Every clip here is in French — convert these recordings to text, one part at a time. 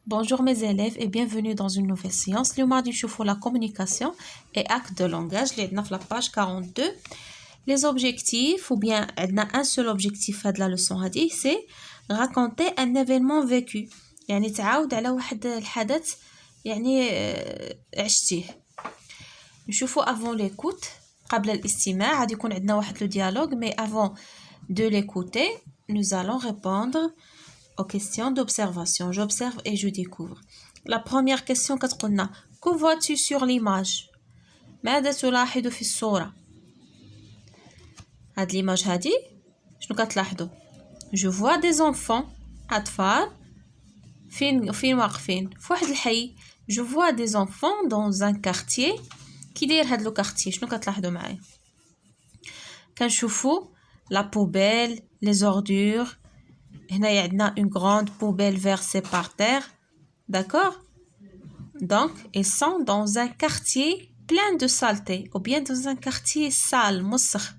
Bonjour mes élèves et bienvenue dans une nouvelle séance. Le mardi, je fais la communication et acte de langage. Les la page 42. Les objectifs, ou bien un seul objectif de la leçon, c'est raconter un événement vécu. يعني تعاود على واحد الحدث يعني عشتيه. نشوفوا avant l'écoute قبل الاستماع غادي يكون عندنا واحد لو dialogue mais avant de l'écouter nous allons répondre aux questions d'observation. J'observe et je découvre. La première question كتقولنا que vois-tu sur l'image؟ ماذا تلاحظ في الصورة؟ هاد l'image هادي شنو كتلاحظوا؟ Je vois des enfants أطفال فين واقفين في واحد الحي. Je vois des enfants dans un quartier. كي داير هاد لو quartier شنو كتلاحظوا معايا؟ كنشوفوا la poubelle, les ordures. هنايا عندنا une grande poubelle versée par terre. D'accord? Donc, ils sont dans un quartier plein de saleté ou bien dans un quartier sale, مسخ.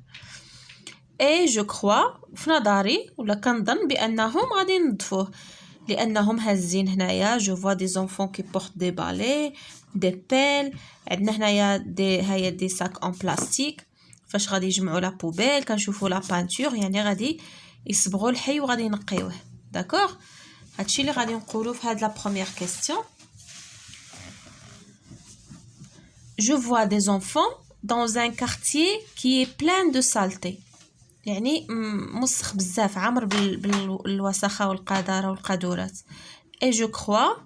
Et je crois في نظري ولا كنظن بأنهم غادي ينظفوه لأنهم هازين هنايا. Je vois des enfants qui portent des balais, des pelles. عندنا هنايا des sacs en plastique. فاش غادي يجمعوا لا بوبيل كنشوفوا لا بانتور يعني غادي يصبغوا الحي وغادي ينقيوه. داكوغ هادشي اللي غادي نقولوا في هاد لا بروميير كيسيون. Je vois des enfants dans un quartier qui est plein de saleté. يعني مسخ بزاف عامر بالوسخه والقذاره والقذورات. Et je crois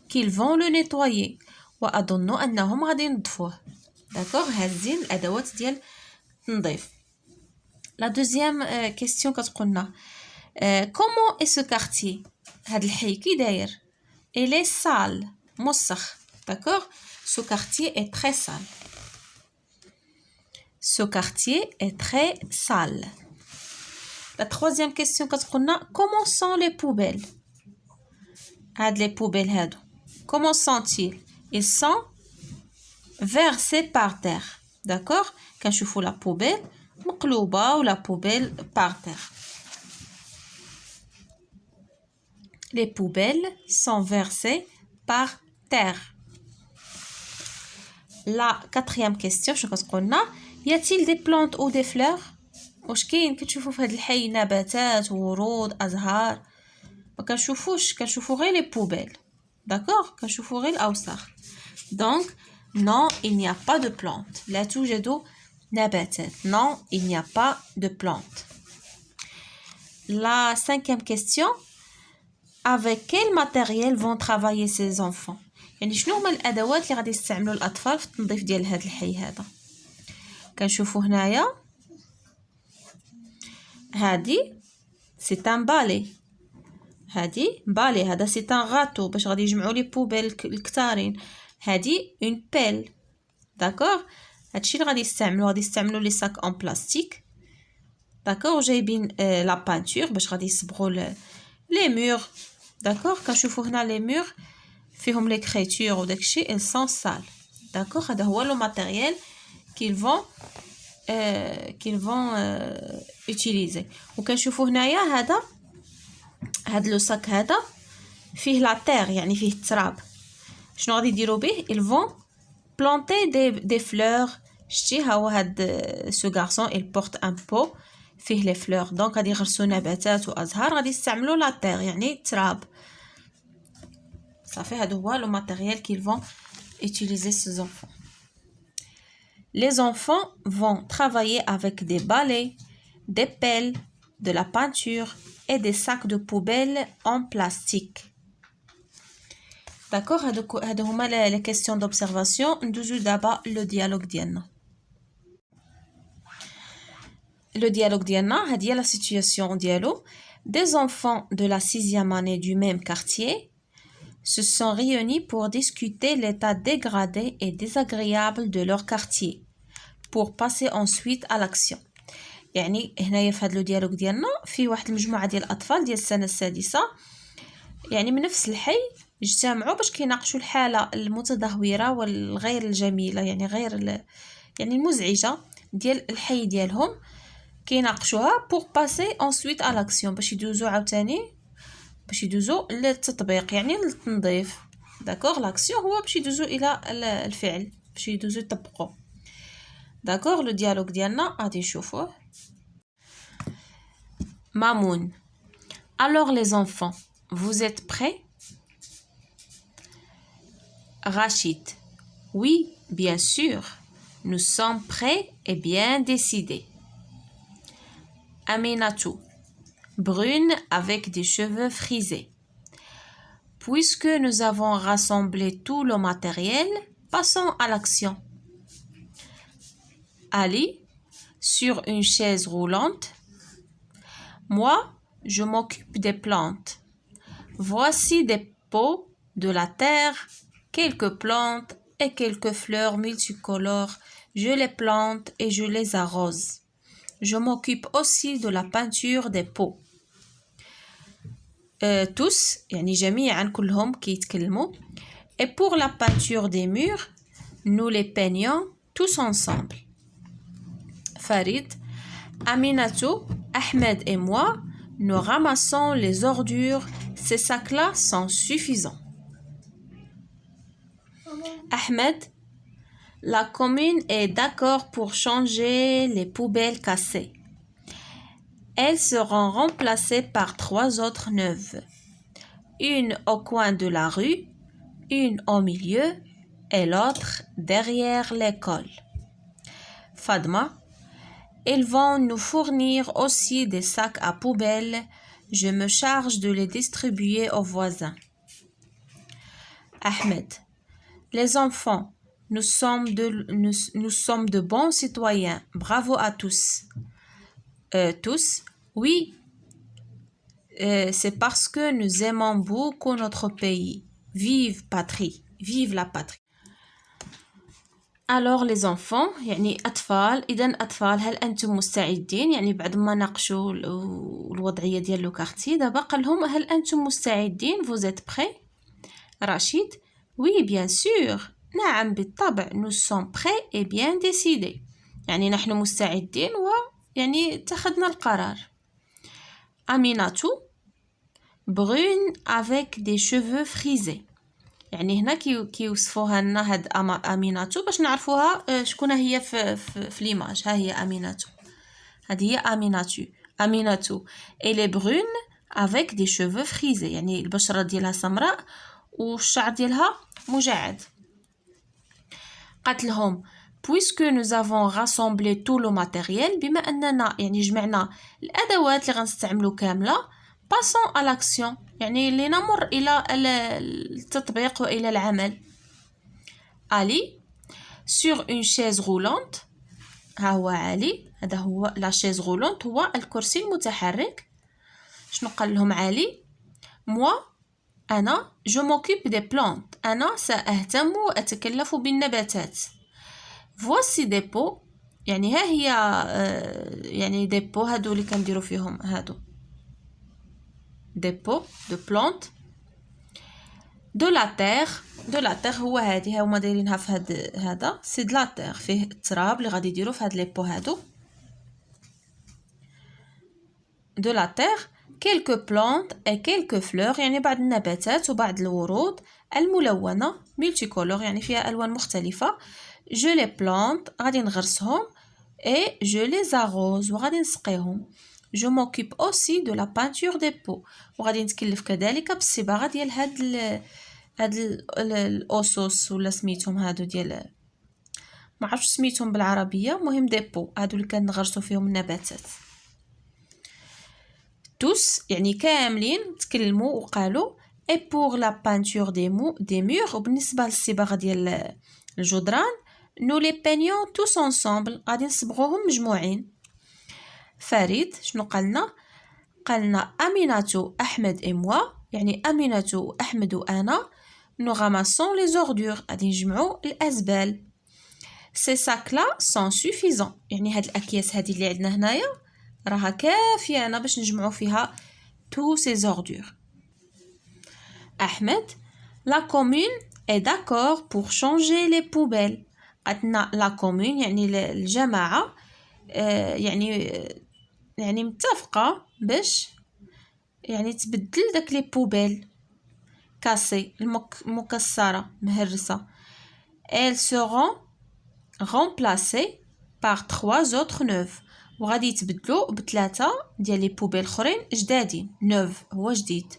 qu'ils vont le nettoyer. واظن انهم غادي ينظفوه. داكوغ هازين الادوات ديال التنظيف. La deuxième question كتقولنا comment est ce quartier؟ هاد الحي كي داير؟ Il est sale مسخ. D'accord? Ce quartier est très sale. Ce quartier est très sale. La troisième question كتقولنا comment sont les poubelles؟ هاد les poubelles هادو comment sont-ils؟ Ils sont versés par terre. D'accord? كنشوفوا la poubelle مقلوبة ou la poubelle par terre. Les poubelles sont versées par terre. La quatrième question شنو كتقولنا y a-t-il des plantes ou des fleurs؟ واش كاين كتشوفوا في هذا الحي نباتات ورود ازهار؟ ما كنشوفوا غير لي بوبيل. داكوغ كنشوفوا غير الاوساخ. دونك non il n'y a pas de plantes. لا توجد نباتات. non il n'y a pas de plantes. La cinquième question avec quel matériel vont travailler ces enfants؟ يعني شنو هما الادوات اللي غادي يستعملوا الاطفال في التنظيف ديال هذا الحي هذا؟ كنشوفوا هنايا هادي سي ان بالي. هادي بالي هذا سي ان غاتو باش غادي يجمعوا لي بوبيل الكتارين. هادي اون بيل. داكوغ هادشي اللي غادي يستعملوا لي ساك اون بلاستيك. داكوغ جايبين لا بانتور باش غادي يصبغوا لي مور. داكوغ كنشوفوا هنا لي مور فيهم ليكريتور وداكشي ال سون سال. داكوغ هذا هو لو ماتيريال qu'ils vont utiliser. وكنشوفوا هنايا هذا لو ساك هذا فيه لا تير يعني فيه التراب. شنو غادي يديروا به؟ ils vont planter des fleurs. شتي ها هو هاد سو غارسون il porte un pot فيه لي فلور. دونك غادي يغرسوا نباتات وازهار غادي يستعملوا لا تير يعني التراب. صافي هذا هو لو ماتيريال qu'ils vont utiliser ces enfants. Les enfants vont travailler avec des balais, des pelles, de la peinture et des sacs de poubelle en plastique. D'accord? هادو هما les questions d'observation. ندوزو دابا le dialogue ديالنا. Le dialogue ديالنا هادي la situation ديالو. Des enfants de la 6e année du même quartier se sont réunis pour discuter l'état dégradé et désagréable de leur quartier pour passer ensuite à l'action. يعني هنايا في هذا لو ديالوج ديالنا في واحد المجموعه ديال الاطفال ديال السنه السادسه يعني من نفس الحي اجتمعوا باش كيناقشوا الحاله المتدهوره والغير الجميله يعني يعني المزعجه ديال الحي ديالهم. كيناقشوها pour passer ensuite à l'action باش يدوزوا عاوتاني باش يدوزو للتطبيق يعني للتنظيف. داكوغ لاكسيون هو باش يدوزو الى الفعل باش يدوزو يطبقوا. داكوغ لو ديالوج ديالنا غادي نشوفوه. Mamoun. Alors les enfants, vous êtes prêts? Rachid. Oui, bien sûr. Nous sommes prêts et bien décidés. Aminatou. Brune avec des cheveux frisés. Puisque nous avons rassemblé tout le matériel, passons à l'action. Ali. Sur une chaise roulante. Moi, je m'occupe des plantes. Voici des pots, de la terre, quelques plantes et quelques fleurs multicolores. Je les plante et je les arrose. Je m'occupe aussi de la peinture des pots. Tous, يعني جميعا كلهم كيتكلموا. Et pour la peinture des murs, nous les peignons tous ensemble. Farid. Aminatou, Ahmed et moi, nous ramassons les ordures. Ces sacs-là sont suffisants. Ahmed, la commune est d'accord pour changer les poubelles cassées. Elles seront remplacées par 3 autres neuves. Une au coin de la rue, une au milieu et l'autre derrière l'école. Fadma. Ils vont nous fournir aussi des sacs à poubelles. Je me charge de les distribuer aux voisins. Ahmed. Les enfants, nous sommes de bons citoyens. Bravo à tous. Tous, oui. C'est parce que nous aimons beaucoup notre pays. Vive patrie. Vive la patrie. Alors les enfants يعني أطفال. إذا أطفال هل أنتم مستعدين؟ يعني بعد ما ناقشوا الوضعية ديال لو كارتي دابا قال لهم هل أنتم مستعدين؟ Vous êtes prêts؟ رشيد. Oui bien sûr. نعم بالطبع. Nous sommes prêts et bien décidés. يعني نحن مستعدين ويعني اتخذنا القرار. أميناتو. Brune avec des cheveux frisés. يعني هنا كيوصفوها لنا هاد اميناتو باش نعرفوها شكون هي في ليماج. ها هي اميناتو. هذه هي اميناتو elle est brune avec des cheveux frisés يعني البشره ديالها سمراء والشعر ديالها مجعد. قالت لهم puisque nous avons rassemblé tout le matériel بما اننا يعني جمعنا الادوات اللي غنستعملو كامله. passons à l'action يعني لنمر إلى التطبيق وإلى العمل. علي. sur une chaise roulante. ها هو علي. هذا هو la chaise roulante هو الكرسي المتحرك. شنو قال لهم علي؟ moi أنا je m'occupe des plantes. أنا سأهتم وأتكلف بالنباتات. voici des pots يعني ها هي يعني des pots هادو اللي كنديرو فيهم هادو des pots de plantes. de la terre هو هذه هما دايرينها في هذا سي de la terre فيه التراب اللي غادي يديروا في هاد لي بو هادو. de la terre quelques plantes et quelques fleurs يعني بعض النباتات وبعض الورود الملونة multicolore يعني فيها ألوان مختلفة. je les plante غادي نغرسهم et je les arrose وغادي نسقيهم. je m'occupe aussi de la peinture des pots وغادي نتكلف كذلك بالصباغه ديال هاد الاوسوس ولا سميتهم هادو ديال ما عرفتش سميتهم بالعربيه. مهم دي بو هادو اللي كنغرسوا فيهم النباتات. tous يعني كاملين تكلموا وقالوا et pour la peinture des murs وبالنسبه للصباغه ديال الجدران nous les peignons tous ensemble غادي نصبغوهم مجموعين. فريد شنو قالنا أميناتو أحمد et moi يعني أميناتو أحمد وأنا nous ramassons les ordures غادي نجمعوا الأزبال. ces sacs-là sont suffisants يعني هاد الأكياس هادي اللي عندنا هنايا راها كافيانا باش نجمعوا فيها tous ces ordures. أحمد la commune est d'accord pour changer les poubelles. قالتنا la commune يعني الجماعة يعني متفقة باش يعني تبدل داك لي بوبيل كاسي مكسرة مهرسة. elles seront remplacées par 3 autres neuves. وغادي يتبدلوا بثلاثة ديال لي بوبيل اخرين جدادين. نوف هو جديد.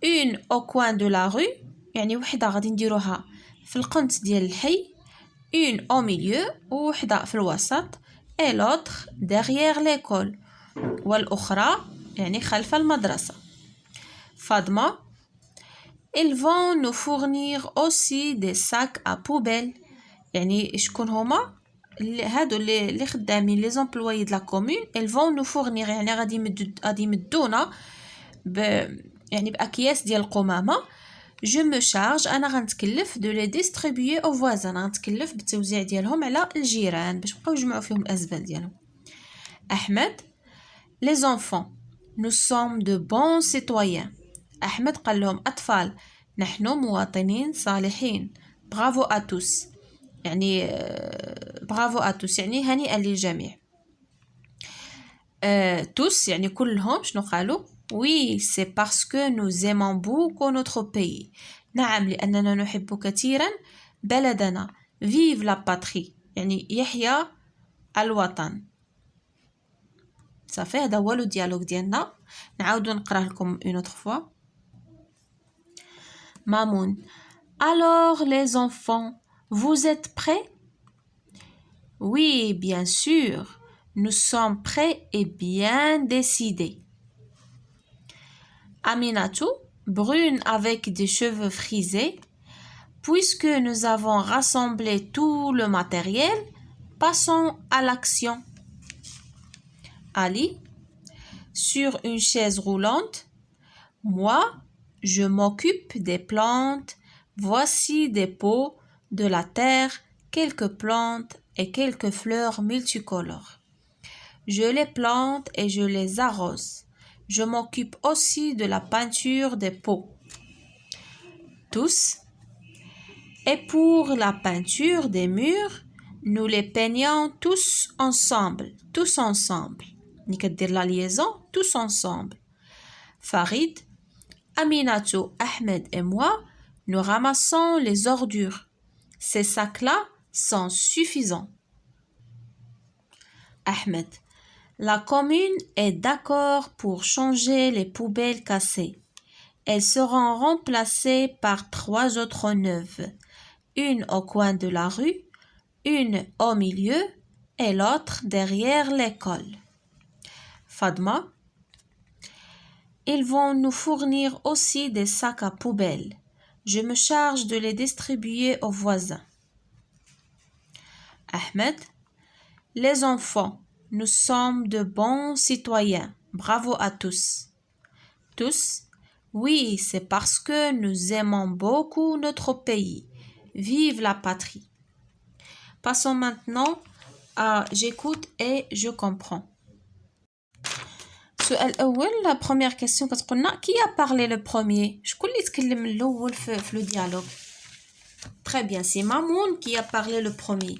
une au coin de la rue يعني وحده غادي نديروها في القنت ديال الحي. une au milieu وحده في الوسط. et l'autre derrière l'école والأخرى يعني خلف المدرسة. فاطمة ils vont nous fournir aussi des sacs à poubelle. يعني شكون هما هادو اللي خدامين لي زومبلويي د لا كومون. ils vont nous fournir يعني غادي يمدونا يعني باكياس ديال القمامه. je me charge انا غنتكلف de les distribuer aux voisins. غنتكلف بالتوزيع ديالهم على الجيران باش بقاو يجمعوا فيهم الازبال ديالهم. احمد les enfants nous sommes de bons citoyens. احمد قال لهم اطفال نحن مواطنين صالحين. bravo à tous يعني برافو اتوس يعني هنيئا للجميع. tous يعني كلهم شنو قالوا؟ oui c'est parce que nous aimons beaucoup notre pays. نعم لأننا نحب كثيرا بلدنا. vive la patrie يعني يحيى الوطن. صافي هذا هو لو ديالوج ديالنا. نعاودو نقراه لكم une autre fois. Mamoun alors les enfants vous êtes prêts? Oui, bien sûr. Nous sommes prêts et bien décidés. Aminatou, brune avec des cheveux frisés, puisque nous avons rassemblé tout le matériel, passons à l'action. Ali, sur une chaise roulante, moi, je m'occupe des plantes. Voici des pots, de la terre, quelques plantes et quelques fleurs multicolores. Je les plante et je les arrose. Je m'occupe aussi de la peinture des pots. Tous. Et pour la peinture des murs, nous les peignons tous ensemble. Tous ensemble. نكدير la liaison tous ensemble. Farid, Aminatou, Ahmed et moi, nous ramassons les ordures. Ces sacs-là sont suffisants. Ahmed, la commune est d'accord pour changer les poubelles cassées. Elles seront remplacées par 3 autres neuves. Une au coin de la rue, une au milieu et l'autre derrière l'école. Fadma, ils vont nous fournir aussi des sacs à poubelles. Je me charge de les distribuer aux voisins. Ahmed, les enfants, nous sommes de bons citoyens. Bravo à tous. Tous, oui, c'est parce que nous aimons beaucoup notre pays. Vive la patrie. Passons maintenant à j'écoute et je comprends. السؤال الأول la première question كتقولنا qui a parlé le premier شكون اللي تكلم الأول في le dialogue. Très bien, c'est Mamoun qui a parlé le premier.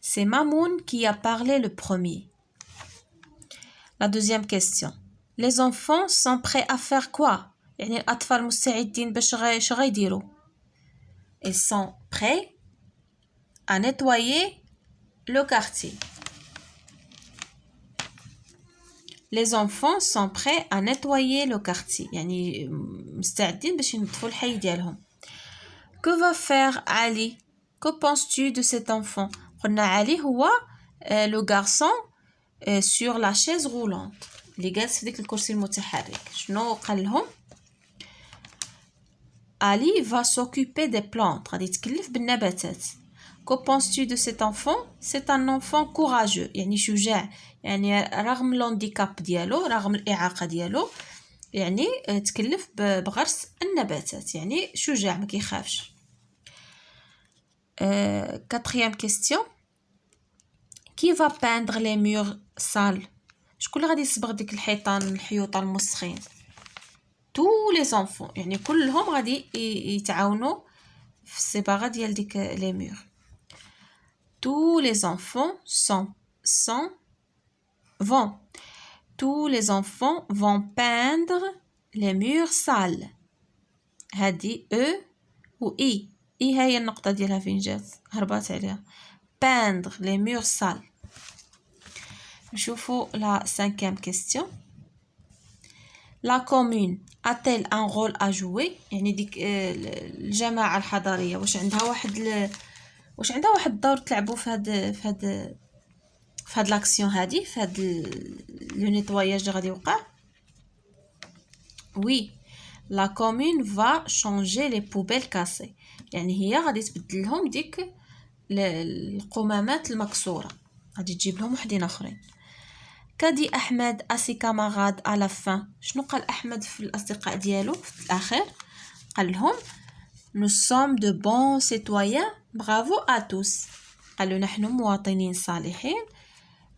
C'est Mamoun qui a parlé le premier. La deuxième question. Les enfants sont prêts à faire quoi؟ يعني الأطفال مستعدين باش غيديروا. Ils sont prêts à nettoyer le quartier. Les enfants sont prêts à nettoyer le quartier. يعني مستعدين باش ينظفوا الحي ديالهم. Que va faire Ali? Que penses-tu de cet enfant? قلنا علي هو le garçon sur la chaise roulante. اللي جالس في ديك الكرسي المتحرك. شنو قال لهم؟ Ali va s'occuper des plantes. غادي يتكلف بالنباتات. Que penses-tu de cet enfant? C'est un enfant courageux. يعني شجاع. يعني رغم الهانديكاب ديالو رغم الإعاقة ديالو يعني تكلف بغرس النباتات. يعني شجاع ما كيخافش. Quatrième question. Qui va peindre les murs sales? شكون اللي غادي يصبغ ديك الحيوطان الموسخين؟ tous les enfants يعني كلهم غادي يتعاونوا في الصباغه ديال ديك لي مور. tous les enfants vont tous les enfants vont peindre les murs sales. هادي E و I. I هي النقطة ديالها فين جات هربات عليها. Peindre les murs sales. نشوفوا la 5e question. La commune a-t-elle un rôle à jouer؟ يعني ديك الجماعة الحضرية واش عندها واحد الدور تلعبوا في هاد لاكسيون هادي في هاد لو نيتواياج اللي غادي يوقع. Oui, la commune va changer les poubelles cassées. يعني هي غادي تبدل لهم ديك القمامات المكسورة غادي تجيب لهم وحدين اخرين. كادي احمد à ses camarades à la fin. شنو قال احمد في الاصدقاء ديالو في الاخر؟ قال لهم nous sommes de bons citoyens, bravo à tous. قالوا نحن مواطنين صالحين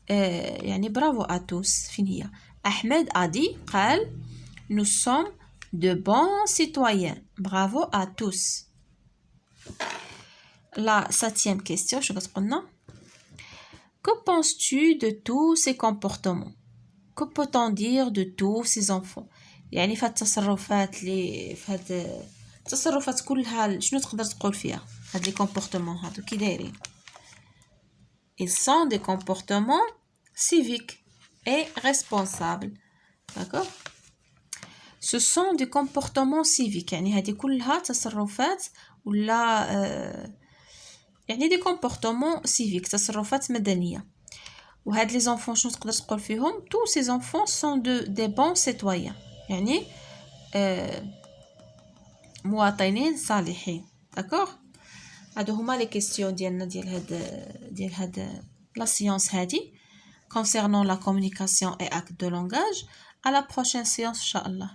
يعني برافو à tous. فين هي؟ احمد ادي قال nous sommes de bons citoyens, bravo à tous. La 7e question, شنو كتقولنا؟ Que penses-tu de tous ces comportements? Que peut-on dire de tous ces enfants? يعني في التصرفات اللي في هاد التصرفات كلها شنو تقدر تقول فيها هاد لي كومبورتمون هادو كي دايرين؟ Ils sont des comportements civiques et responsables. D'accord? Ce sont des comportements civiques. يعني هذه كلها تصرفات ولا يعني des comportements civiques تصرفات مدنية. وهاد les enfants شنو تقدر تقول فيهم؟ Tous ces enfants sont des bons citoyens. يعني مواطنين صالحين. D'accord? هادو هما les questions ديالنا ديال هاد la science هادي concernant la communication et acte de langage. À la prochaine séance, Inch'Allah.